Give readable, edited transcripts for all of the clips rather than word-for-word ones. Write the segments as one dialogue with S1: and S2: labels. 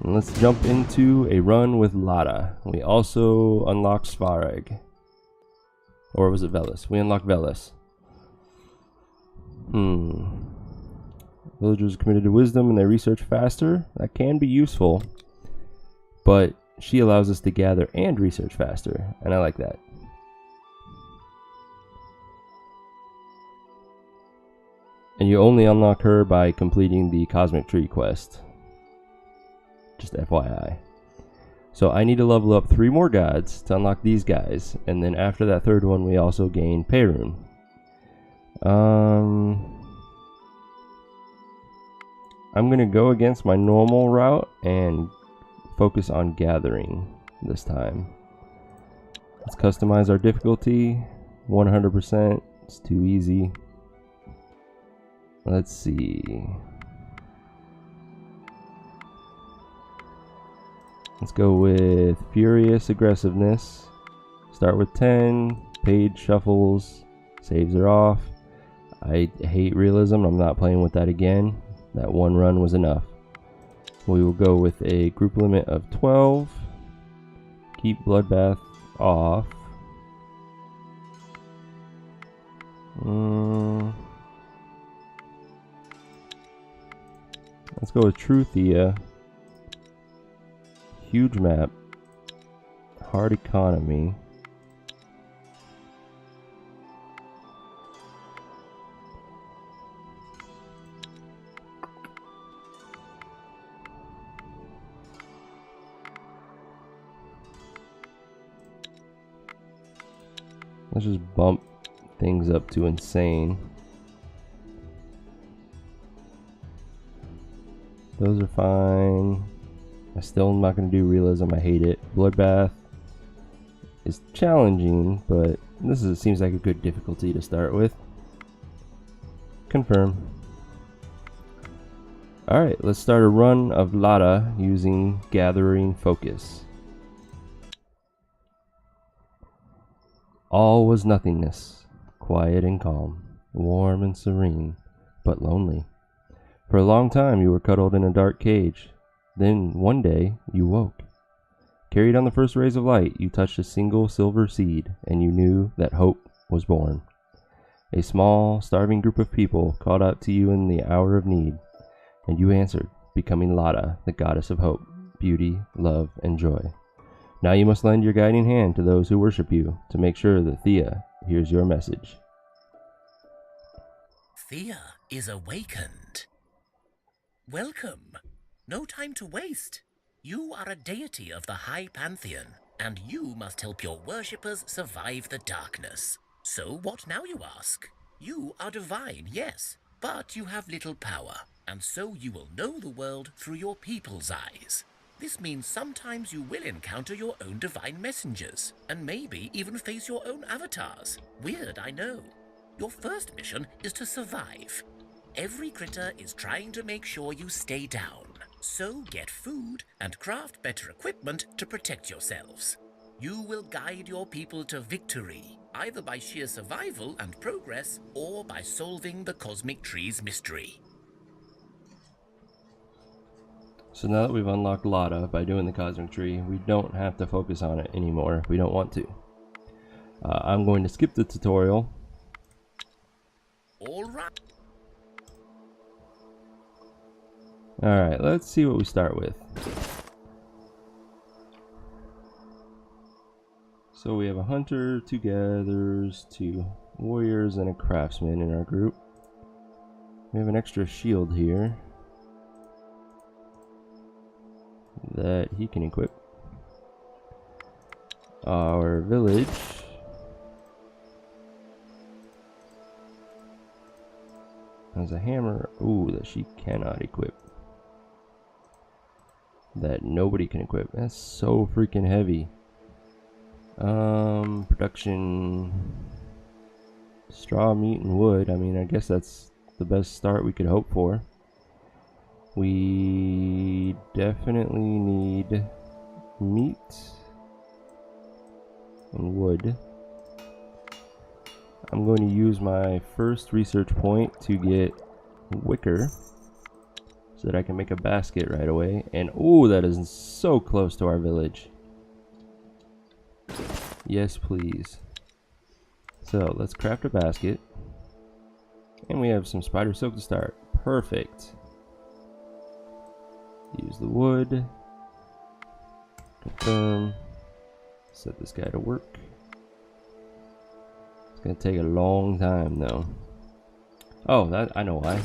S1: And let's jump into a run with Lada. We also unlocked Svarag. Or was it Velis? We unlocked Velis. Villagers are committed to wisdom and they research faster. That can be useful. But she allows us to gather and research faster. And I like that. And you only unlock her by completing the Cosmic Tree quest. Just FYI. So I need to level up 3 more gods to unlock these guys. And then after that third one, we also gain Perun. I'm going to go against my normal route and focus on gathering this time. Let's customize our difficulty. 100%. It's too easy. Let's see. Let's go with Furious Aggressiveness. Start with 10. Page shuffles. Saves are off. I hate realism. I'm not playing with that again. That one run was enough. We will go with a group limit of 12. Keep Bloodbath off. Let's go with True Thea. Huge map. Hard economy. Let's just bump things up to insane. Those are fine. I still am not going to do realism. I hate it. Bloodbath is challenging, but seems like a good difficulty to start with. Confirm. Alright, let's start a run of Lada using Gathering Focus. All was nothingness, quiet and calm, warm and serene, but lonely. For a long time you were cuddled in a dark cage. Then, one day, you woke. Carried on the first rays of light, you touched a single silver seed, and you knew that hope was born. A small, starving group of people called out to you in the hour of need, and you answered, becoming Lada, the goddess of hope, beauty, love, and joy. Now you must lend your guiding hand to those who worship you, to make sure that Thea hears your message.
S2: Thea is awakened. Welcome. No time to waste. You are a deity of the high pantheon, and you must help your worshippers survive the darkness. So what now, you ask? You are divine, yes, but you have little power, and so you will know the world through your people's eyes. This means sometimes you will encounter your own divine messengers, and maybe even face your own avatars. Weird, I know. Your first mission is to survive. Every critter is trying to make sure you stay down. So get food and craft better equipment to protect yourselves. You will guide your people to victory, either by sheer survival and progress, or by solving the Cosmic Tree's mystery.
S1: So now that we've unlocked Lada by doing the Cosmic Tree, we don't have to focus on it anymore if we don't want to. I'm going to skip the tutorial.
S2: All right.
S1: Alright, let's see what we start with. So we have a hunter, 2 gatherers, 2 warriors, and a craftsman in our group. We have an extra shield here that he can equip. Our village has a hammer, that she cannot equip. That nobody can equip. That's so freaking heavy. Production, straw, meat, and wood. I mean, I guess that's the best start we could hope for. We definitely need meat and wood. I'm going to use my first research point to get wicker so that I can make a basket right away. And oh, that is so close to our village. Yes, please. So let's craft a basket. And we have some spider silk to start. Perfect. Use the wood. Confirm. Set this guy to work. It's gonna take a long time though. Oh, that I know why.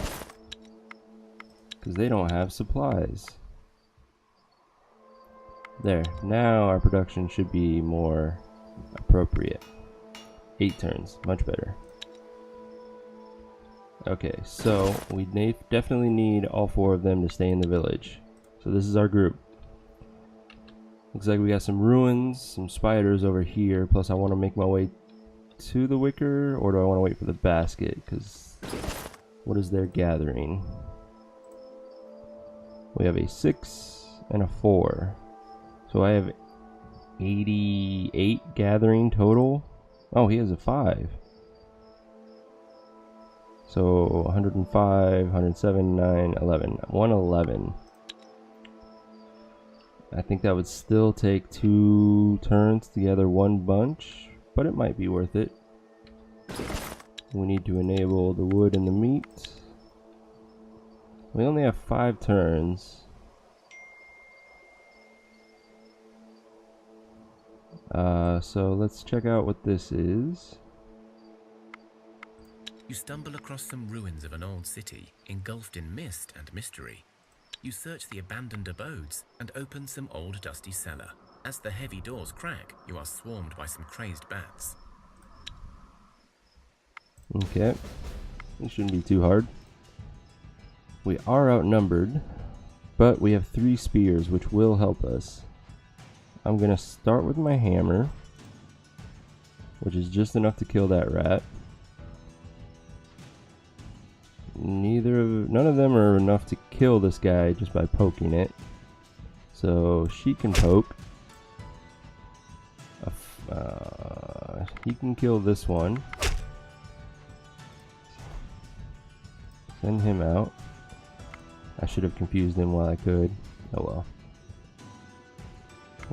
S1: Because they don't have supplies. There. Now our production should be more appropriate. 8 turns. Much better. Okay, so we definitely need all 4 of them to stay in the village. So this is our group. Looks like we got some ruins, some spiders over here. Plus I want to make my way to the wicker, or do I want to wait for the basket? Because what is their gathering? We have a 6 and a 4. So I have 88 gathering total. Oh, he has a 5. So 105, 107, 9, 11. 111. I think that would still take 2 turns to gather 1 bunch, but it might be worth it. We need to enable the wood and the meat. We only have 5 turns. So let's check out what this is.
S2: You stumble across some ruins of an old city, engulfed in mist and mystery. You search the abandoned abodes and open some old dusty cellar. As the heavy doors crack, you are swarmed by some crazed bats.
S1: Okay, this shouldn't be too hard. We are outnumbered, but we have 3 spears, which will help us. I'm gonna start with my hammer, which is just enough to kill that rat. None of them are enough to kill this guy just by poking it. So she can poke. He can kill this one. Send him out. I should have confused him while I could. Oh well.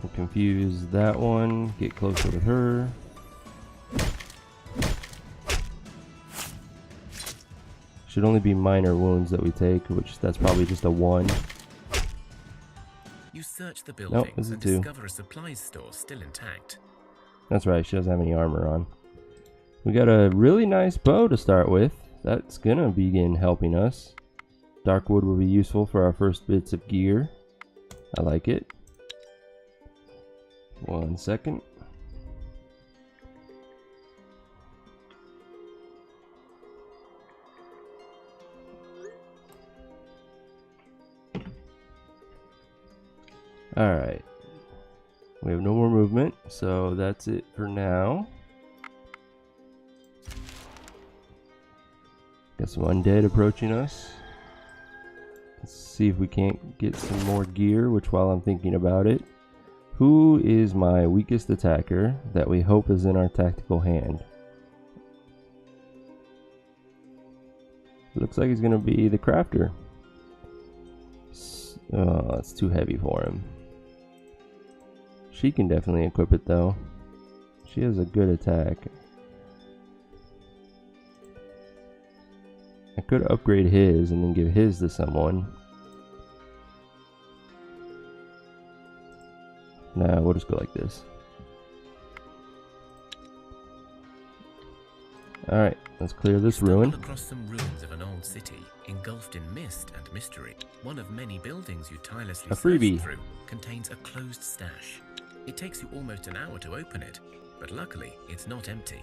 S1: We'll confuse that one. Get closer with her. Should only be minor wounds that we take, which that's probably just a 1.
S2: You search the buildings and
S1: 2.
S2: discover a supplies store still intact.
S1: That's right, she doesn't have any armor on. We got a really nice bow to start with. That's gonna begin helping us. Dark wood will be useful for our first bits of gear. I like it. 1 second. Alright. We have no more movement, so that's it for now. Got some undead approaching us. Let's see if we can't get some more gear, which while I'm thinking about it, who is my weakest attacker that we hope is in our tactical hand? Looks like he's going to be the crafter. Oh, that's too heavy for him. She can definitely equip it though. She has a good attack. I could upgrade his and then give his to someone. Nah, we'll just go like this. Alright, let's clear this ruin.
S2: Across some ruins of an old city, engulfed in mist and mystery. One of many buildings you tirelessly search through contains a closed stash. It takes you almost an hour to open it, but luckily it's not empty.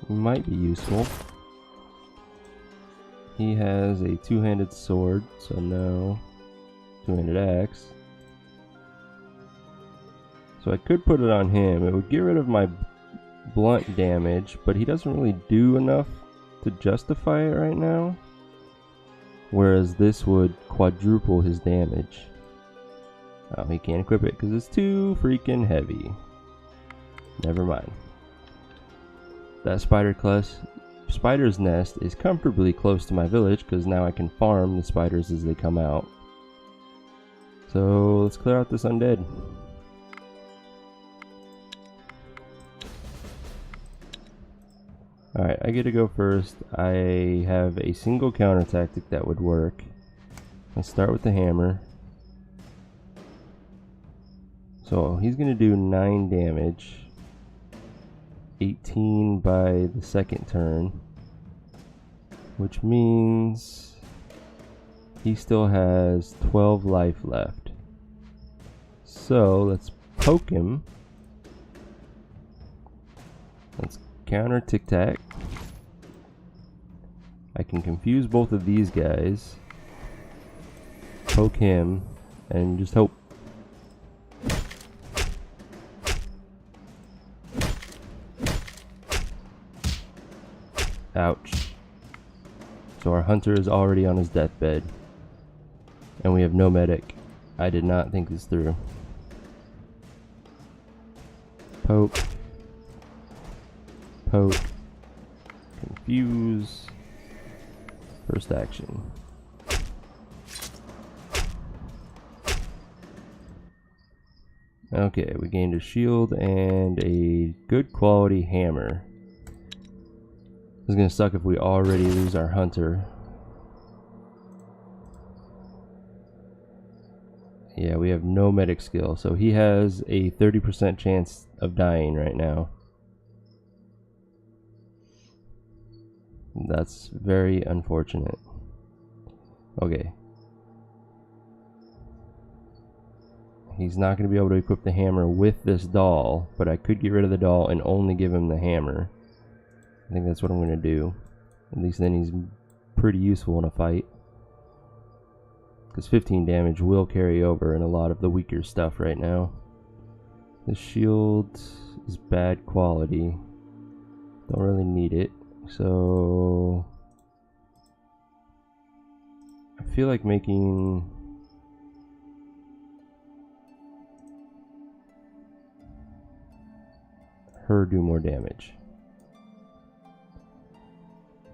S1: Might be useful. He has a 2-handed sword, so no. 2-handed axe. So I could put it on him. It would get rid of my blunt damage, but he doesn't really do enough to justify it right now. Whereas this would quadruple his damage. Oh, he can't equip it because it's too freaking heavy. Never mind. That spider spider's nest is comfortably close to my village because now I can farm the spiders as they come out. So let's clear out this undead. Alright, I get to go first. I have a single counter tactic that would work. Let's start with the hammer. So he's going to do 9 damage. 18 by the second turn. Which means he still has 12 life left. So let's poke him. Let's counter tic tac. I can confuse both of these guys. Poke him and just hope. Ouch. So our hunter is already on his deathbed. And we have no medic. I did not think this through. Poke. Poke. Confuse. First action. Okay, we gained a shield and a good quality hammer. This is gonna suck if we already lose our hunter. Yeah, we have no medic skill, so he has a 30% chance of dying right now. That's very unfortunate. Okay. He's not going to be able to equip the hammer with this doll, but I could get rid of the doll and only give him the hammer. I think that's what I'm going to do. At least then he's pretty useful in a fight. Because 15 damage will carry over in a lot of the weaker stuff right now. The shield is bad quality. Don't really need it. So I feel like making her do more damage.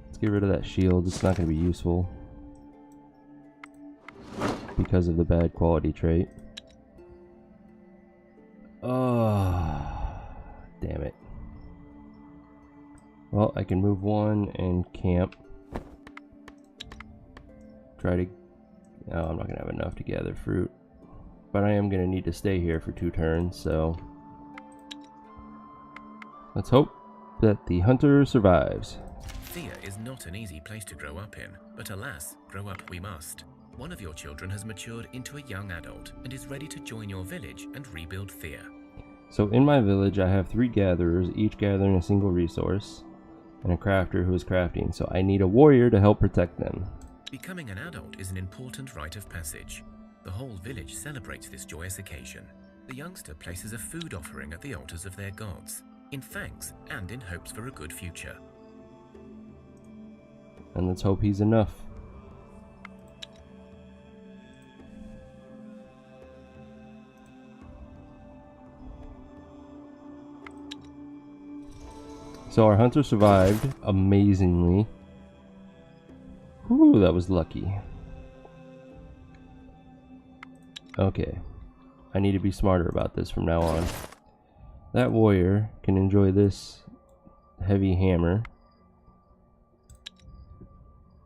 S1: Let's get rid of that shield. It's not going to be useful because of the bad quality trait. Oh, damn it. Well, I can move one and camp. Try to... Oh, I'm not going to have enough to gather fruit. But I am going to need to stay here for 2 turns, so... Let's hope that the hunter survives.
S2: Thea is not an easy place to grow up in, but alas, grow up we must. One of your children has matured into a young adult and is ready to join your village and rebuild Thea.
S1: So in my village I have 3 gatherers, each gathering a single resource, and a crafter who is crafting, so I need a warrior to help protect them.
S2: Becoming an adult is an important rite of passage. The whole village celebrates this joyous occasion. The youngster places a food offering at the altars of their gods, in thanks and in hopes for a good future.
S1: And let's hope he's enough. So our hunter survived amazingly. Whew, that was lucky. Okay, I need to be smarter about this from now on. That warrior can enjoy this heavy hammer,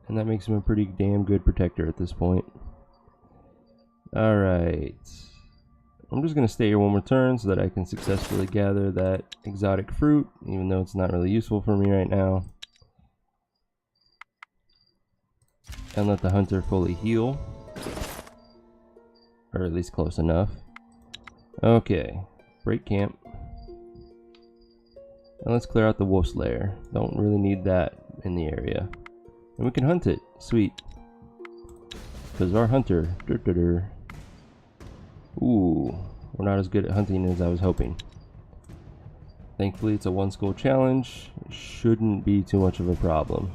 S1: and that makes him a pretty damn good protector at this point. Alright, I'm just going to stay here one more turn so that I can successfully gather that exotic fruit, even though it's not really useful for me right now. And let the hunter fully heal. Or at least close enough. Okay, break camp. And let's clear out the wolf's lair. Don't really need that in the area. And we can hunt it. Sweet. Because our hunter... Ooh, we're not as good at hunting as I was hoping. Thankfully it's a 1 skull challenge. It shouldn't be too much of a problem.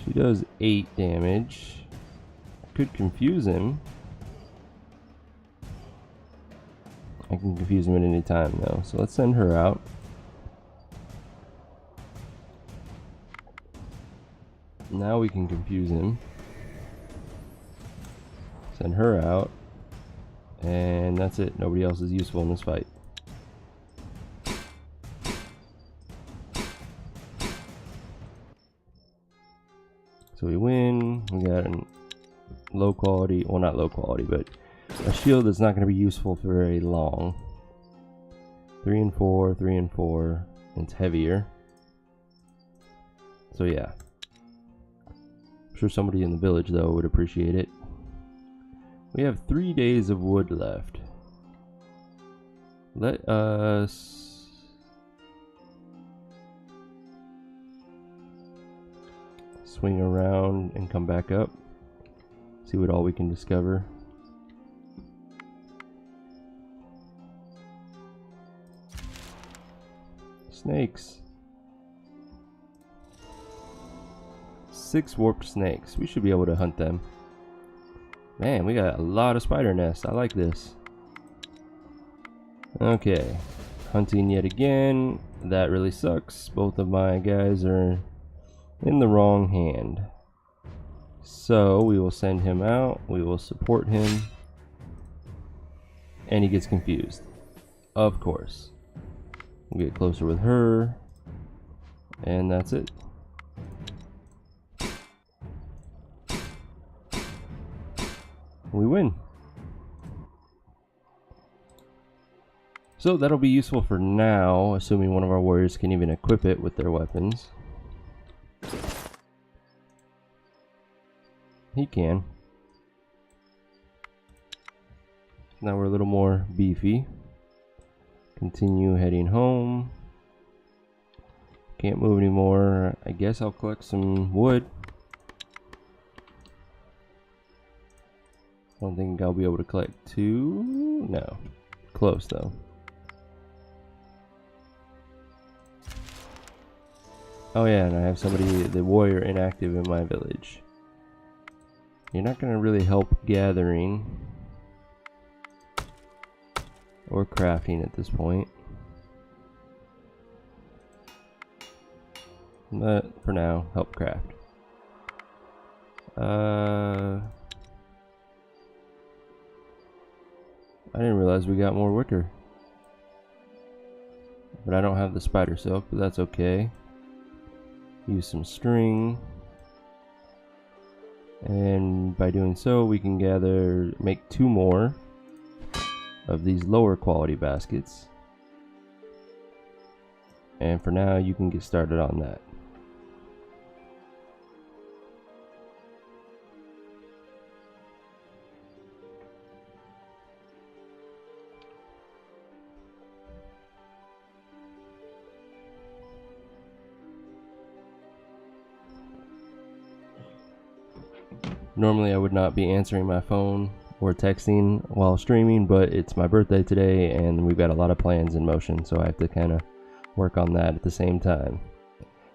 S1: She does 8 damage. Could confuse him. I can confuse him at any time though. So let's send her out. Now we can confuse him. Send her out. And that's it. Nobody else is useful in this fight. So we win. We got a low quality, well not low quality, but a shield that's not going to be useful for very long. 3 and 4, 3 and 4. It's heavier. So yeah. I'm sure somebody in the village though would appreciate it. We have 3 days of wood left. Let us swing around and come back up. See what all we can discover. Snakes. 6 warped snakes. We should be able to hunt them. Man, we got a lot of spider nests. I like this. Okay. Hunting yet again. That really sucks. Both of my guys are in the wrong hand. So we will send him out. We will support him. And he gets confused. Of course. We'll get closer with her. And that's it. We win. So that'll be useful for now, assuming one of our warriors can even equip it with their weapons. He can. Now we're a little more beefy. Continue heading home. Can't move anymore. I guess I'll collect some wood. I don't think I'll be able to collect 2. No. Close though. Oh yeah, and I have somebody, the warrior, inactive in my village. You're not going to really help gathering or crafting at this point. But for now, help craft. I didn't realize we got more wicker. But I don't have the spider silk, but that's okay. Use some string. And by doing so, we can make 2 more of these lower quality baskets. And for now, you can get started on that. Normally I would not be answering my phone or texting while streaming, but it's my birthday today and we've got a lot of plans in motion, so I have to kind of work on that at the same time.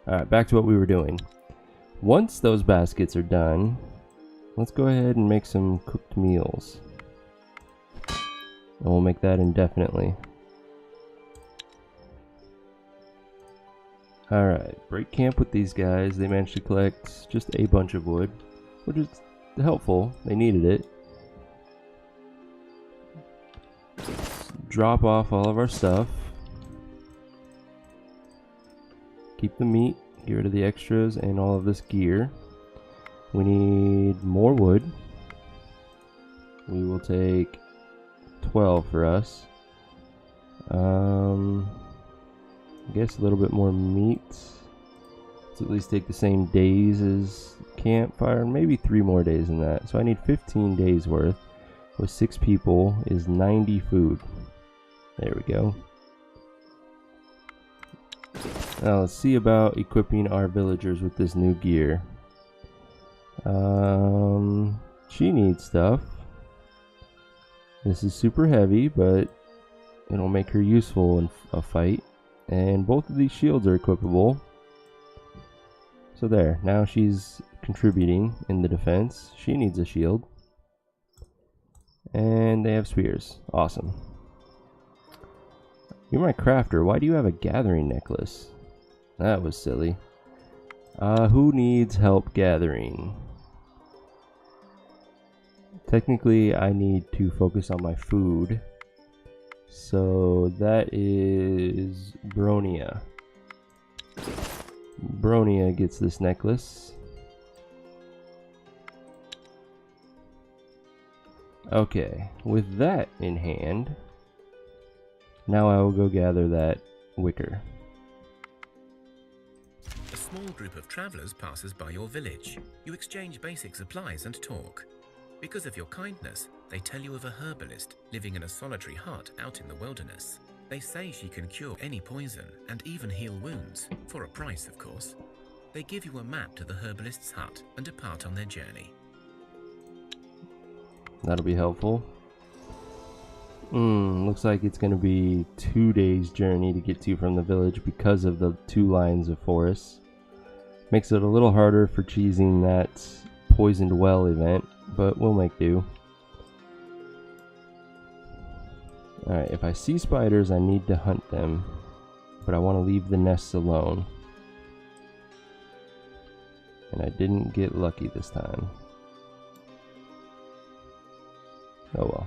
S1: Alright, back to what we were doing. Once those baskets are done, let's go ahead and make some cooked meals. And we'll make that indefinitely. Alright, break camp with these guys. They managed to collect just a bunch of wood, which is helpful. They needed it. Drop off all of our stuff. Keep the meat, get rid of the extras and all of this gear. We need more wood. We will take 12 for us. I guess a little bit more meat. Let's at least take the same days as campfire, maybe 3 more days than that. So I need 15 days worth. With 6 people is 90 food. There we go. Now let's see about equipping our villagers with this new gear. She needs stuff. This is super heavy, but it'll make her useful in a fight. And both of these shields are equipable. So there, now she's contributing in the defense. She needs a shield. And they have spears. Awesome. You're my crafter. Why do you have a gathering necklace? That was silly. Who needs help gathering? Technically, I need to focus on my food. So that is Bronia. Bronia gets this necklace. Okay, with that in hand, now I will go gather that wicker.
S2: A small group of travelers passes by your village. You exchange basic supplies and talk. Because of your kindness, they tell you of a herbalist living in a solitary hut out in the wilderness. They say she can cure any poison and even heal wounds, for a price, of course. They give you a map to the herbalist's hut and depart on their journey.
S1: That'll be helpful. Looks like it's going to be 2 days journey to get to from the village because of the 2 lines of forests. Makes it a little harder for cheesing that poisoned well event, but we'll make do. Alright, if I see spiders, I need to hunt them, but I want to leave the nests alone. And I didn't get lucky this time. Oh well.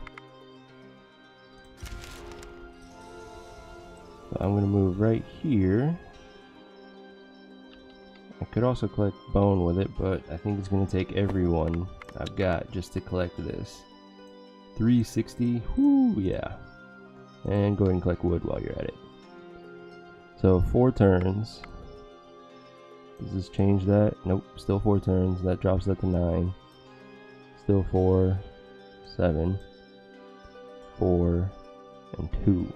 S1: So I'm going to move right here. I could also collect bone with it, but I think it's going to take everyone I've got just to collect this. 360, whoo, yeah. And go ahead and collect wood while you're at it. So 4 turns. Does this change that? Nope, still 4 turns. That drops that to 9. Still 4, 7, 4, and 2.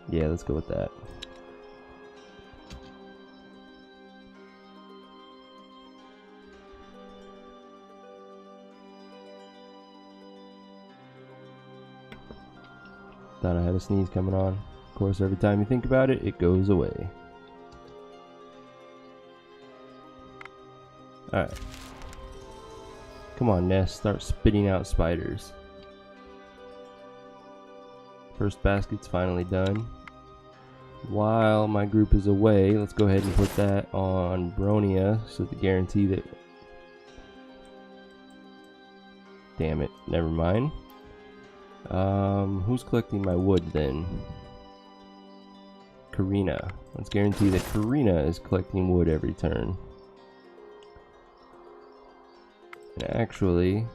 S1: Yeah, let's go with that. Thought I had a sneeze coming on. Of course, every time you think about it, it goes away. Alright. Come on, Nest, start spitting out spiders. First basket's finally done. While my group is away, let's go ahead and put that on Bronia so to guarantee that... Damn it, never mind. Who's collecting my wood then? Karina. Let's guarantee that Karina is collecting wood every turn. And actually,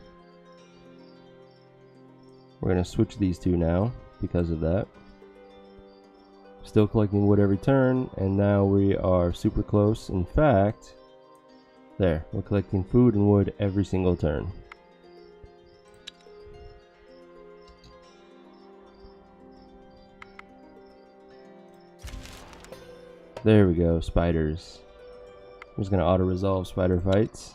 S1: we're going to switch these two now because of that. Still collecting wood every turn, and now we are super close. In fact, there, we're collecting food and wood every single turn. There we go, spiders. I'm just gonna auto-resolve spider fights.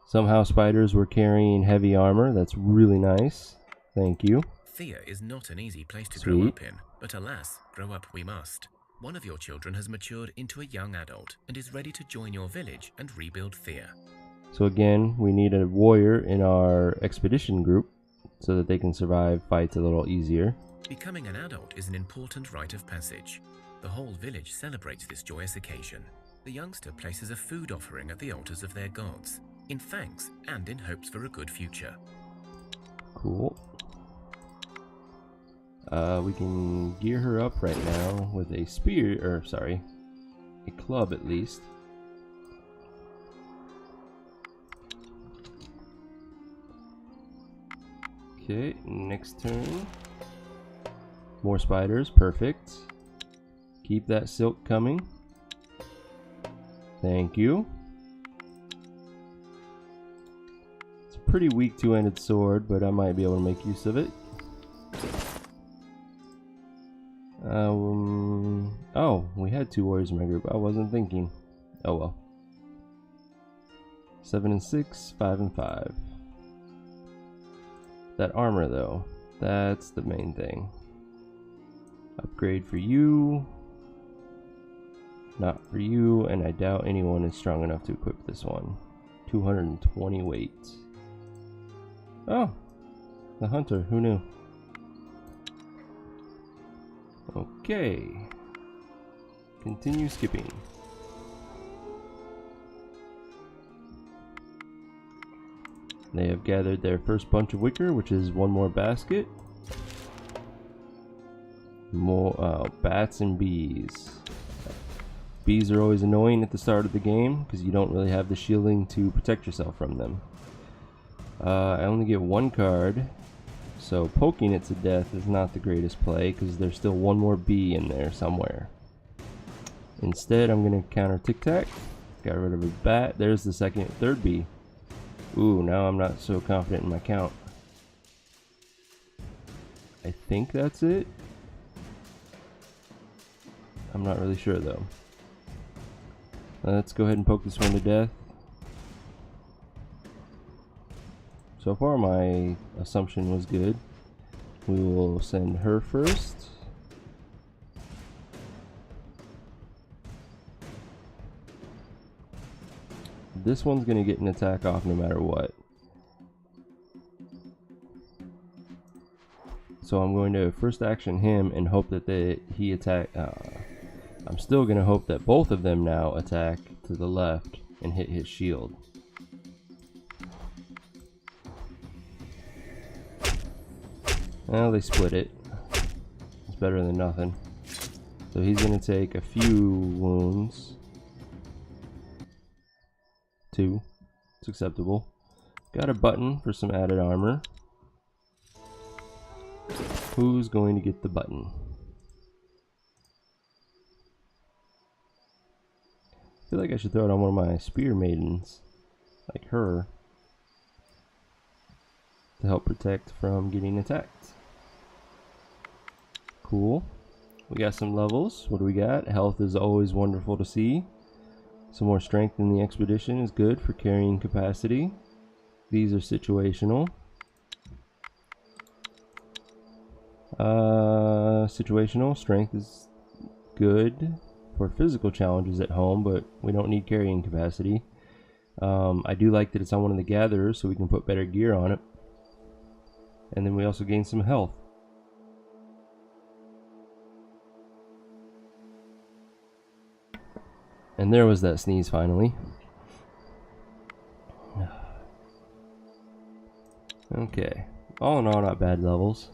S1: Somehow spiders were carrying heavy armor. That's really nice. Thank you.
S2: Thea is not an easy place to
S1: Sweet.
S2: grow up in, but alas, grow up we must. One of your children has matured into a young adult and is ready to join your village and rebuild Thea.
S1: So again, we need a warrior in our expedition group so that they can survive fights a little easier.
S2: Becoming an adult is an important rite of passage. The whole village celebrates this joyous occasion. The youngster places a food offering at the altars of their gods, in thanks and in hopes for a good future.
S1: Cool. We can gear her up right now with a spear, or sorry, a club at least. Okay, next turn. More spiders, perfect. Keep that silk coming. Thank you. It's a pretty weak two-handed sword, but I might be able to make use of it. Oh, we had 2 warriors in my group. I wasn't thinking. Oh well. 7 and 6, 5 and 5. That armor though, that's the main thing. Upgrade for you. Not for you, and I doubt anyone is strong enough to equip this one. 220 weight. Oh, the hunter, who knew? Okay. Continue skipping. They have gathered their first bunch of wicker, which is one more basket. More bats and bees. Bees are always annoying at the start of the game because you don't really have the shielding to protect yourself from them. I only get one card, so poking it to death is not the greatest play because there's still one more bee in there somewhere. Instead, I'm going to counter tic-tac. Got rid of a bat. There's the third bee. Ooh, now I'm not so confident in my count. I think that's it. I'm not really sure though. Let's go ahead and poke this one to death. So far my assumption was good. We will send her first. This one's gonna get an attack off no matter what. So I'm going to first action him and hope that he attack. I'm still gonna hope that both of them now attack to the left and hit his shield. Well, they split it. It's better than nothing. So he's gonna take a few wounds. 2. It's acceptable. Got a button for some added armor. Who's going to get the button? I feel like I should throw it on one of my spear maidens, like her, to help protect from getting attacked. Cool. We got some levels. What do we got? Health is always wonderful to see. Some more strength in the expedition is good for carrying capacity. These are situational. Situational strength is good for physical challenges at home, but we don't need carrying capacity. I do like that it's on one of the gatherers, so we can put better gear on it. And then we also gain some health. And there was that sneeze finally. Okay. All in all, not bad levels.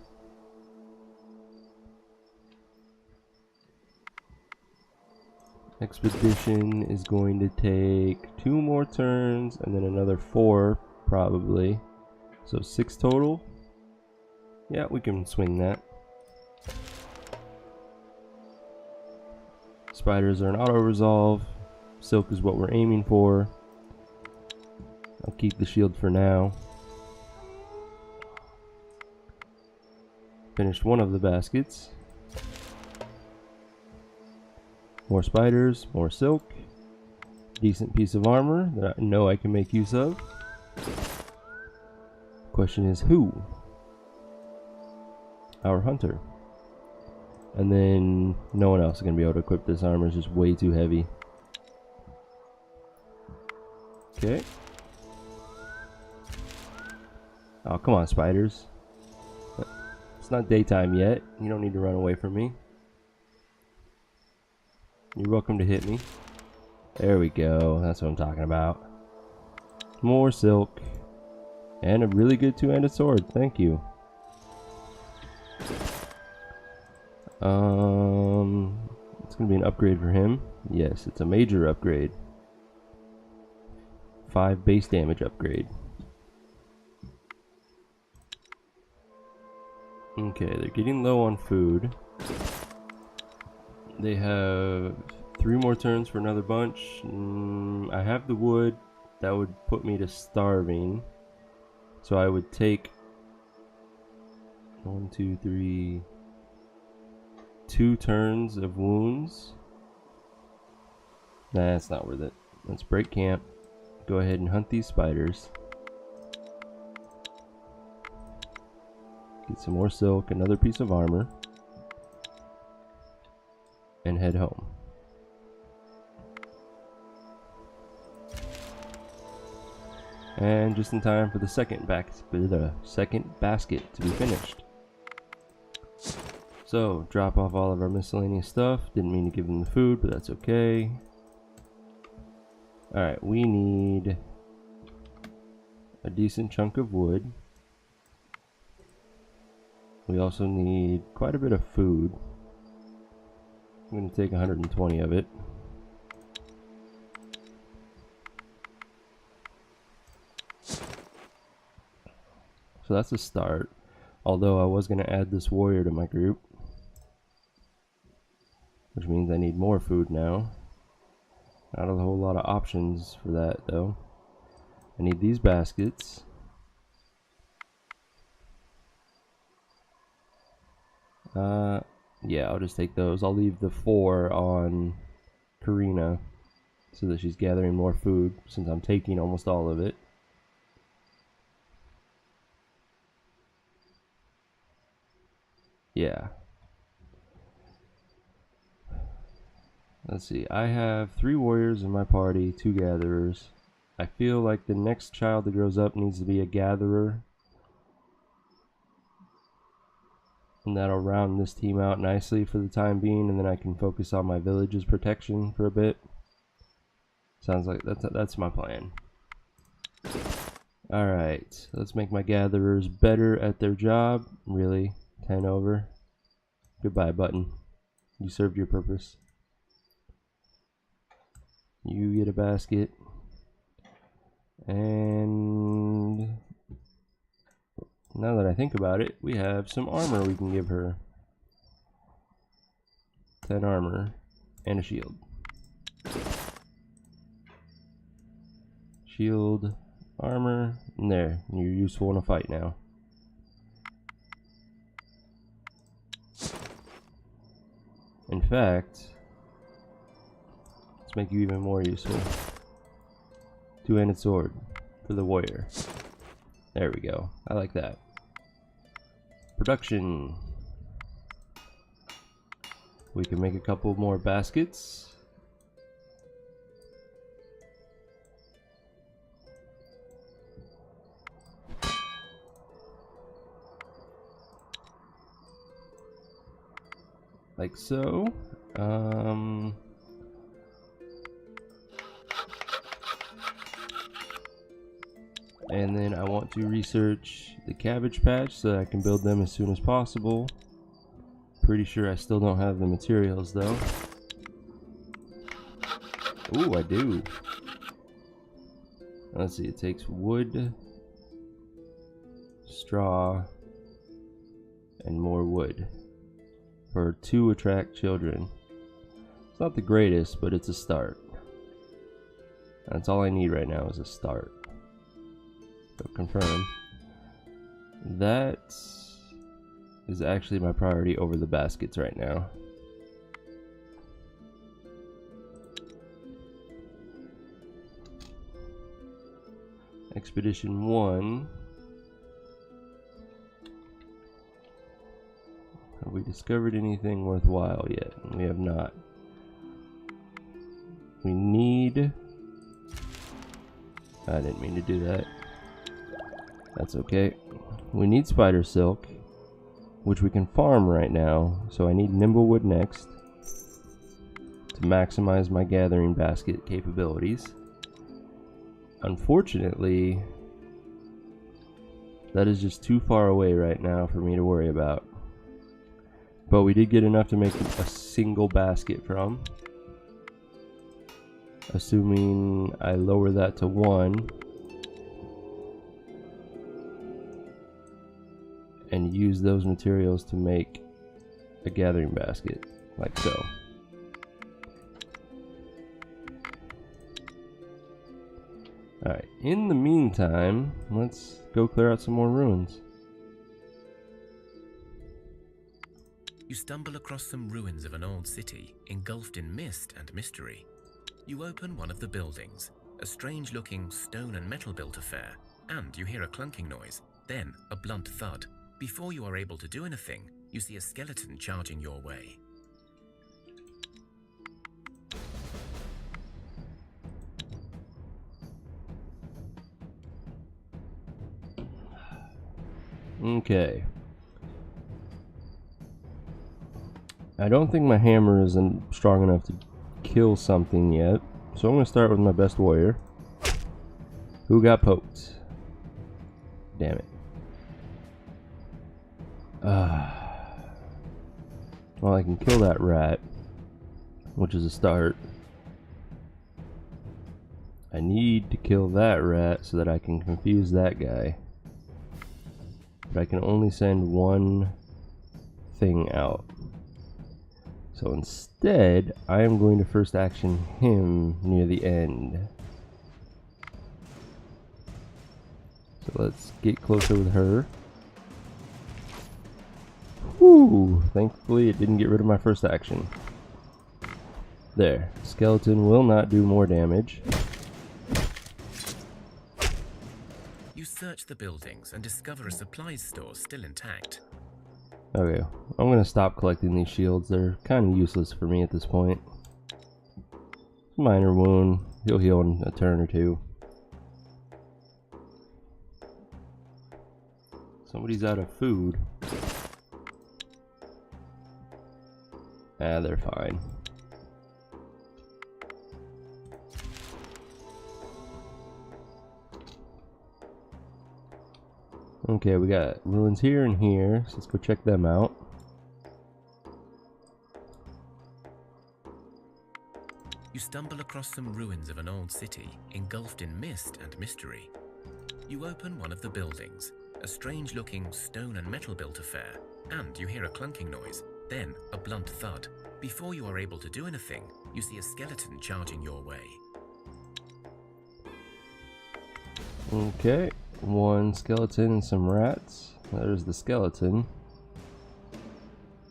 S1: Expedition is going to take 2 more turns and then another 4 probably. So 6 total. Yeah, we can swing that. Spiders are an auto resolve. Silk is what we're aiming for. I'll keep the shield for now. Finished one of the baskets. More spiders, more silk. Decent piece of armor that I know I can make use of. Question is who? Our hunter. And then no one else is going to be able to equip this armor. It's just way too heavy. Okay. Oh, come on, spiders. It's not daytime yet. You don't need to run away from me. You're welcome to hit me. There we go. That's what I'm talking about. More silk. And a really good two-handed sword. Thank you. It's gonna be an upgrade for him. Yes, it's a major upgrade. 5 base damage upgrade. Okay, they're getting low on food. They have 3 more turns for another bunch. I have the wood. That would put me to starving. So I would take 1, 2, 3, 2 turns of wounds. Nah, it's not worth it. Let's break camp. Go ahead and hunt these spiders. Get some more silk, another piece of armor. And head home. And just in time for the second basket to be finished. So, drop off all of our miscellaneous stuff. Didn't mean to give them the food, but that's okay. Alright, we need a decent chunk of wood. We also need quite a bit of food. I'm going to take 120 of it. So that's a start. Although I was going to add this warrior to my group, which means I need more food now. Not a whole lot of options for that though. I need these baskets. Yeah, I'll just take those. I'll leave the 4 on Karina so that she's gathering more food since I'm taking almost all of it. Yeah. Let's see. I have 3 warriors in my party, 2 gatherers. I feel like the next child that grows up needs to be a gatherer. And that'll round this team out nicely for the time being, and then I can focus on my village's protection for a bit. Sounds like that's my plan. Alright, let's make my gatherers better at their job. Really, 10 over. Goodbye, button. You served your purpose. You get a basket. And now that I think about it, we have some armor we can give her. 10 armor and a shield. Shield, armor, and there. You're useful in a fight now. In fact, let's make you even more useful. 2-handed sword for the warrior. There we go. I like that. Production. We can make a couple more baskets. Like so. And then I want to research the cabbage patch so that I can build them as soon as possible. Pretty sure I still don't have the materials though. Ooh, I do. Let's see, it takes wood, straw, and more wood for 2 attract children. It's not the greatest, but it's a start. That's all I need right now is a start. So confirm. That is actually my priority over the baskets right now. Expedition 1. Have we discovered anything worthwhile yet? We have not. We need... I didn't mean to do that. That's okay. We need spider silk, which we can farm right now. So I need nimblewood next to maximize my gathering basket capabilities. Unfortunately, that is just too far away right now for me to worry about. But we did get enough to make a single basket from. Assuming I lower that to 1. And use those materials to make a gathering basket, like so. Alright, in the meantime, let's go clear out some more ruins.
S2: You stumble across some ruins of an old city, engulfed in mist and mystery. You open one of the buildings, a strange-looking stone and metal-built affair, and you hear a clunking noise, then a blunt thud. Before you are able to do anything, you see a skeleton charging your way.
S1: Okay. I don't think my hammer isn't strong enough to kill something yet, so I'm going to start with my best warrior, who got poked. Damn it. Well, I can kill that rat, which is a start. I need to kill that rat so that I can confuse that guy. But I can only send one thing out. So instead, I am going to first action him near the end. So let's get closer with her. Whew! Thankfully it didn't get rid of my first action. There. Skeleton will not do more damage.
S2: You search the buildings and discover a supplies store still intact.
S1: Okay, I'm gonna stop collecting these shields. They're kind of useless for me at this point. Minor wound. He'll heal in a turn or two. Somebody's out of food. Ah, they're fine. Okay, we got ruins here and here, so let's go check them out.
S2: You stumble across some ruins of an old city, engulfed in mist and mystery. You open one of the buildings, a strange-looking stone and metal-built affair, and you hear a clunking noise, then a blunt thud. Before you are able to do anything, you see a skeleton charging your way.
S1: Okay, one skeleton and some rats. There's the skeleton.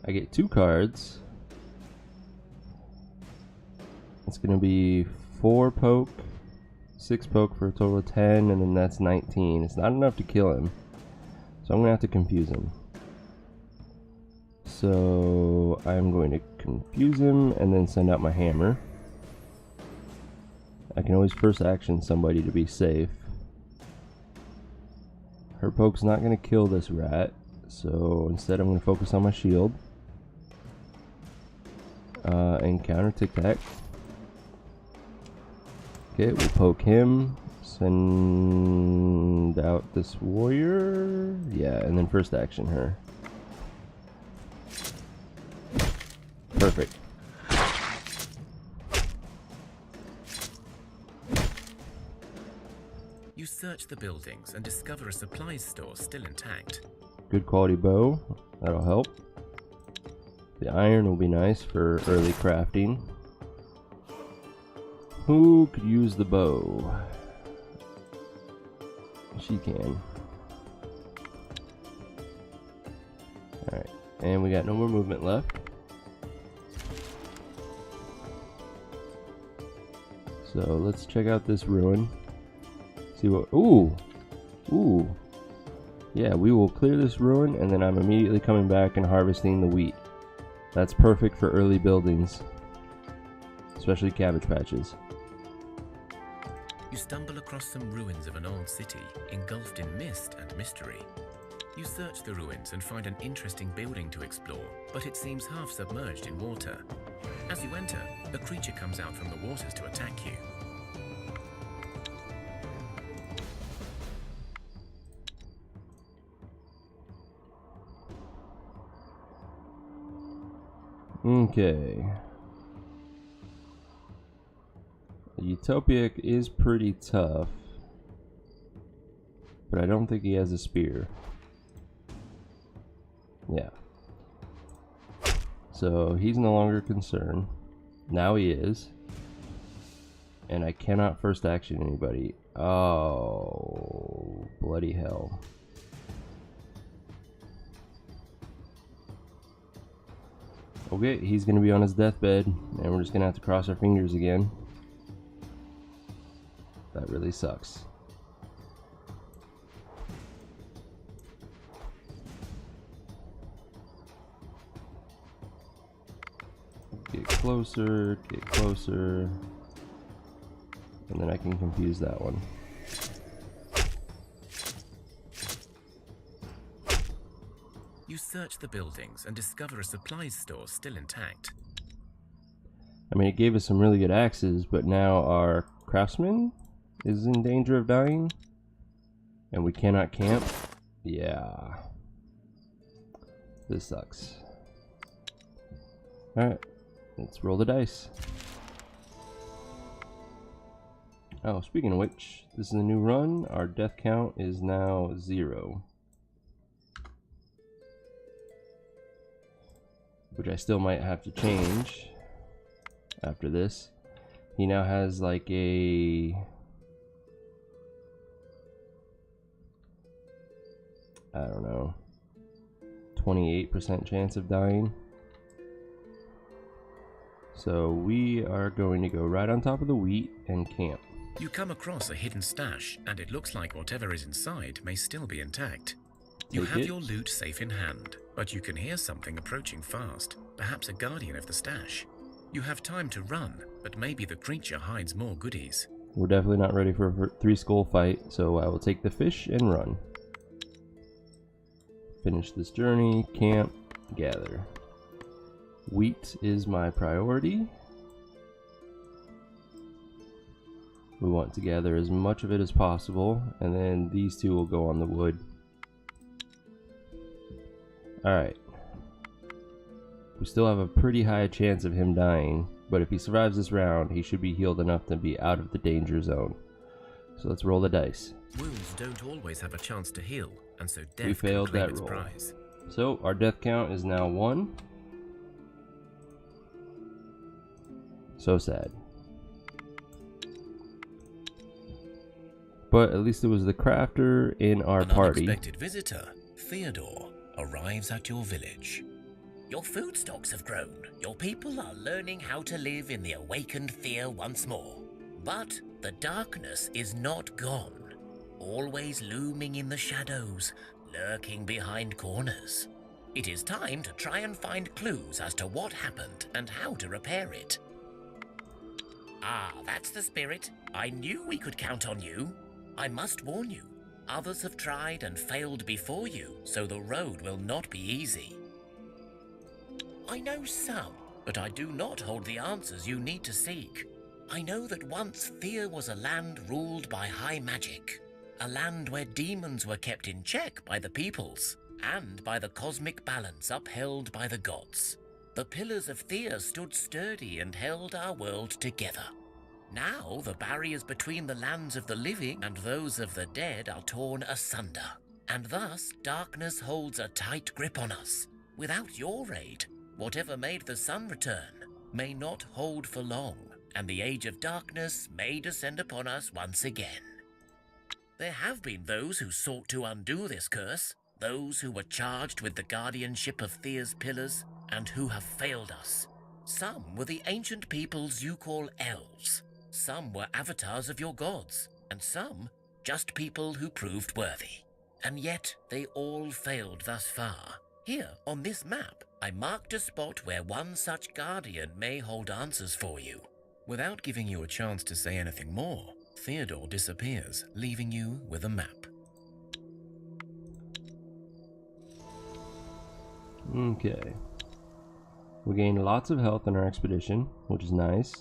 S1: I get 2 cards. It's gonna be 4 poke, 6 poke for a total of 10, and then that's 19. It's not enough to kill him, so I'm gonna have to confuse him. So I'm going to confuse him and then send out my hammer. I can always first action somebody to be safe. Her poke's not going to kill this rat, so instead I'm going to focus on my shield. And counter tic tac. Okay, we'll poke him. Send out this warrior. Yeah, and then first action her. Perfect.
S2: You search the buildings and discover a supplies store still intact.
S1: Good quality bow. That'll help. The iron will be nice for early crafting. Who could use the bow? She can. Alright, and we got no more movement left. So let's check out this ruin. See what. Ooh! Ooh! Yeah, we will clear this ruin and then I'm immediately coming back and harvesting the wheat. That's perfect for early buildings, especially cabbage patches.
S2: You stumble across some ruins of an old city, engulfed in mist and mystery. You search the ruins and find an interesting building to explore, but it seems half submerged in water. As you enter, a creature comes out from the waters to attack you.
S1: Okay. The Utopic is pretty tough, but I don't think he has a spear. Yeah. So he's no longer a concern. Now he is. And I cannot first action anybody. Oh, bloody hell. Okay, he's gonna be on his deathbed, and we're just gonna have to cross our fingers again. That really sucks. Get closer, and then I can confuse that one.
S2: You search the buildings and discover a supplies store still intact.
S1: I mean, it gave us some really good axes, but now our craftsman is in danger of dying. And we cannot camp. Yeah. This sucks. Alright, let's roll the dice. Oh, speaking of which, this is a new run. Our death count is now 0. Which I still might have to change after this. He now has like a... I don't know, 28% chance of dying. So we are going to go right on top of the wheat and camp.
S2: You come across a hidden stash, and it looks like whatever is inside may still be intact. You have your loot safe in hand, but you can hear something approaching fast, perhaps a guardian of the stash. You have time to run, but maybe the creature hides more goodies.
S1: We're definitely not ready for a 3-skull fight, so I will take the fish and run. Finish this journey, camp, gather. Wheat is my priority. We want to gather as much of it as possible, and then these two will go on the wood. Alright. We still have a pretty high chance of him dying, but if he survives this round, he should be healed enough to be out of the danger zone. So let's roll the dice.
S2: Wounds don't always have a chance to heal, and so death
S1: We failed
S2: can claim
S1: that
S2: its
S1: roll.
S2: prize.
S1: So our death count is now 1. So sad. But at least it was the crafter in our
S2: An
S1: party.
S2: unexpected visitor, Theodore, arrives at your village. Your food stocks have grown. Your people are learning how to live in the awakened Thea once more. But the darkness is not gone. Always looming in the shadows, lurking behind corners. It is time to try and find clues as to what happened and how to repair it. Ah, that's the spirit. I knew we could count on you. I must warn you, others have tried and failed before you, so the road will not be easy. I know some, but I do not hold the answers you need to seek. I know that once Thea was a land ruled by high magic, a land where demons were kept in check by the peoples, and by the cosmic balance upheld by the gods. The pillars of Thea stood sturdy and held our world together. Now the barriers between the lands of the living and those of the dead are torn asunder, and thus darkness holds a tight grip on us. Without your aid, whatever made the sun return may not hold for long, and the age of darkness may descend upon us once again. There have been those who sought to undo this curse, those who were charged with the guardianship of Thea's pillars, and who have failed us. Some were the ancient peoples you call elves. Some were avatars of your gods, and some just people who proved worthy. And yet they all failed thus far. Here, on this map, I marked a spot where one such guardian may hold answers for you. Without giving you a chance to say anything more, Theodore disappears, leaving you with a map.
S1: Okay. We gained lots of health in our expedition, which is nice.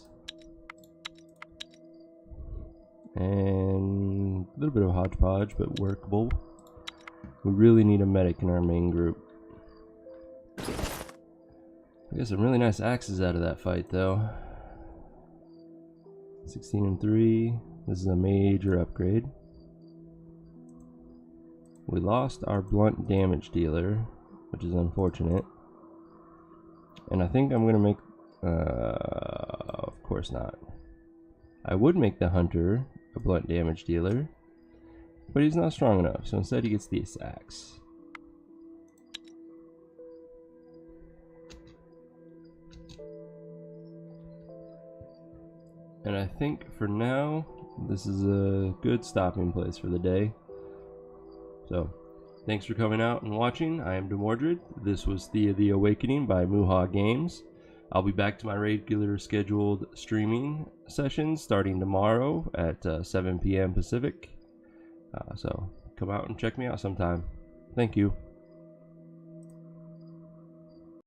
S1: And a little bit of hodgepodge, but workable. We really need a medic in our main group. We got some really nice axes out of that fight, though. 16 and 3. This is a major upgrade. We lost our blunt damage dealer, which is unfortunate. And I think I'm gonna make... of course not. I would make the hunter a blunt damage dealer, but he's not strong enough, so instead he gets this axe. And I think for now, this is a good stopping place for the day. So, thanks for coming out and watching. I am Demordred. This was Thea the Awakening by Muha Games. I'll be back to my regular scheduled streaming sessions starting tomorrow at 7 p.m. Pacific. So come out and check me out sometime. Thank you.